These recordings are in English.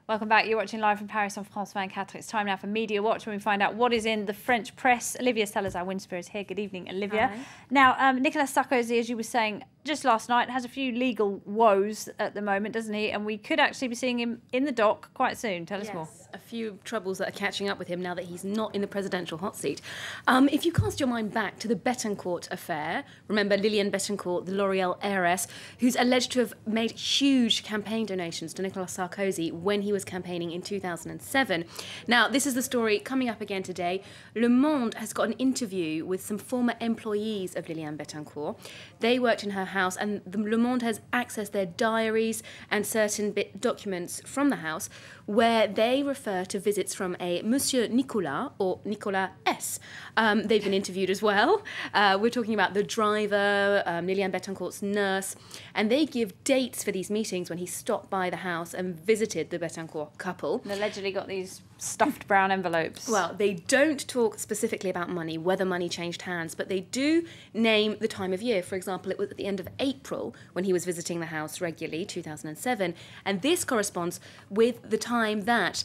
Welcome back. You're watching live from Paris on France 24. It's time now for Media Watch, when we find out what is in the French press. Olivia Salazar-Winspear is here. Good evening, Olivia. Hi. Now, Nicolas Sarkozy, as you were saying just last night, has a few legal woes at the moment, doesn't he? And we could actually be seeing him in the dock quite soon. Tell us more. A few troubles that are catching up with him now that he's not in the presidential hot seat. If you cast your mind back to the Bettencourt affair, remember Liliane Bettencourt, the L'Oréal heiress, who's alleged to have made huge campaign donations to Nicolas Sarkozy when he was campaigning in 2007. Now, this is the story coming up again today. Le Monde has got an interview with some former employees of Liliane Bettencourt. They worked in her house, and Le Monde has accessed their diaries and certain documents from the house where they refer to visits from a Monsieur Nicolas, or Nicolas S. They've been interviewed as well. We're talking about the driver, Liliane Bettencourt's nurse, and they give dates for these meetings when he stopped by the house and visited the Bettencourt couple. And allegedly got these stuffed brown envelopes. Well, they don't talk specifically about money, whether money changed hands, but they do name the time of year. For example, it was at the end of April when he was visiting the house regularly, 2007, and this corresponds with the time that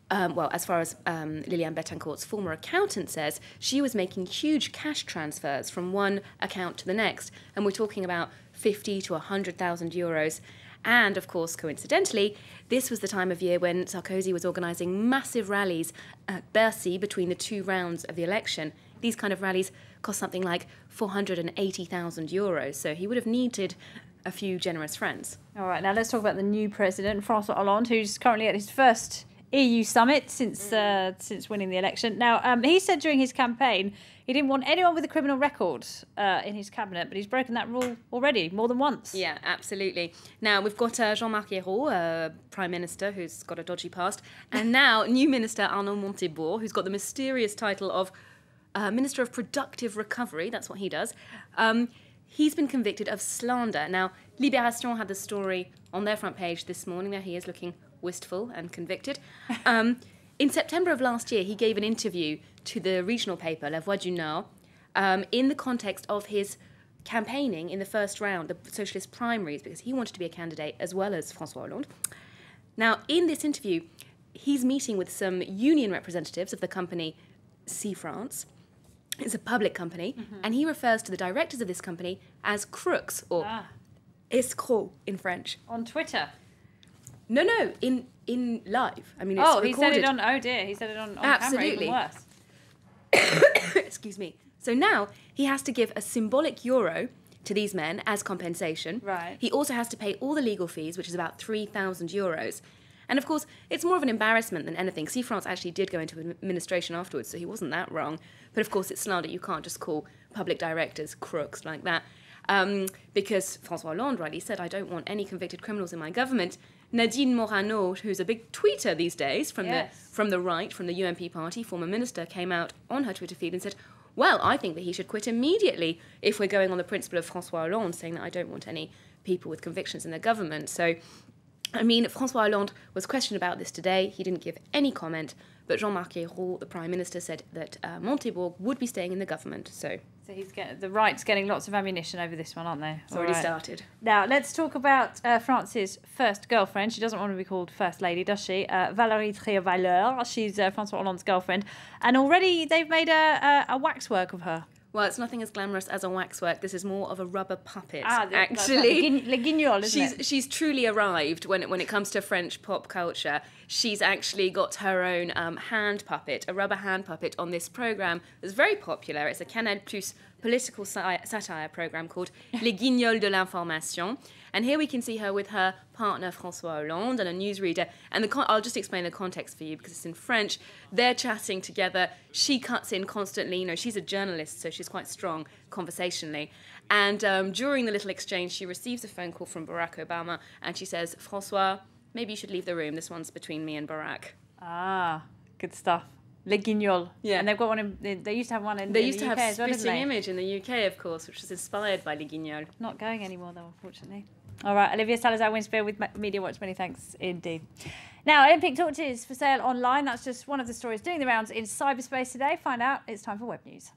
as far as Liliane Bettencourt's former accountant says, she was making huge cash transfers from one account to the next. And we're talking about 50 to 100,000 euros. And, of course, coincidentally, this was the time of year when Sarkozy was organising massive rallies at Bercy between the two rounds of the election. These kind of rallies cost something like 480,000 euros. So he would have needed a few generous friends. All right, now let's talk about the new president, François Hollande, who's currently at his first EU summit since winning the election. Now, he said during his campaign he didn't want anyone with a criminal record in his cabinet, but he's broken that rule already more than once. Yeah, absolutely. Now, we've got Jean-Marc Ayrault, Prime Minister, who's got a dodgy past, and now new Minister Arnaud Montebourg, who's got the mysterious title of Minister of Productive Recovery. That's what he does. He's been convicted of slander. Now, Libération had the story on their front page this morning. There he is, looking wistful and convicted. In September of last year, he gave an interview to the regional paper, La Voix du Nord, in the context of his campaigning in the first round, the socialist primaries, because he wanted to be a candidate as well as François Hollande. Now, in this interview, he's meeting with some union representatives of the company See France. It's a public company, and he refers to the directors of this company as crooks, or escrocs in French. On Twitter? No, in live. I mean, it's recorded. He said it on, oh dear, he said it on Absolutely. camera, even worse. Excuse me. So now he has to give a symbolic euro to these men as compensation. Right. He also has to pay all the legal fees, which is about 3,000 euros. And of course, it's more of an embarrassment than anything. See France actually did go into administration afterwards, so he wasn't that wrong. But of course, it's slander. You can't just call public directors crooks like that. Because François Hollande rightly said, I don't want any convicted criminals in my government. Nadine Morano, who's a big tweeter these days from the right, from the UMP party, former minister, came out on her Twitter feed and said, well, I think that he should quit immediately if we're going on the principle of François Hollande, saying that I don't want any people with convictions in the government. So, I mean, François Hollande was questioned about this today. He didn't give any comment, but Jean-Marc Ayrault, the Prime Minister, said that Montebourg would be staying in the government. So the right's getting lots of ammunition over this one, aren't they? It's already started. Now, let's talk about France's first girlfriend. She doesn't want to be called First Lady, does she? Valérie Trierweiler. She's François Hollande's girlfriend. And already they've made a waxwork of her. Well, it's nothing as glamorous as a waxwork. This is more of a rubber puppet, actually. Le Guignol, isn't it? She's truly arrived when it comes to French pop culture. She's actually got her own hand puppet, a rubber hand puppet, on this programme that's very popular. It's a Canal Plus political satire programme called Les Guignols de l'Information. And here we can see her with her partner François Hollande and a newsreader. And I'll just explain the context for you because it's in French. They're chatting together. She cuts in constantly. You know, she's a journalist, so she's quite strong conversationally. And during the little exchange, she receives a phone call from Barack Obama, and she says, François, maybe you should leave the room. This one's between me and Barack. Ah, good stuff. Le Guignol. Yeah. And they've got one they used to have one in the UK as well, didn't they? They used to have Spitting Image in the UK, of course, which was inspired by Le Guignol. Not going anymore, though, unfortunately. All right, Olivia Salazar-Winspear with Media Watch. Many thanks indeed. Now, Olympic torches for sale online. That's just one of the stories doing the rounds in cyberspace today. Find out. It's time for Web News.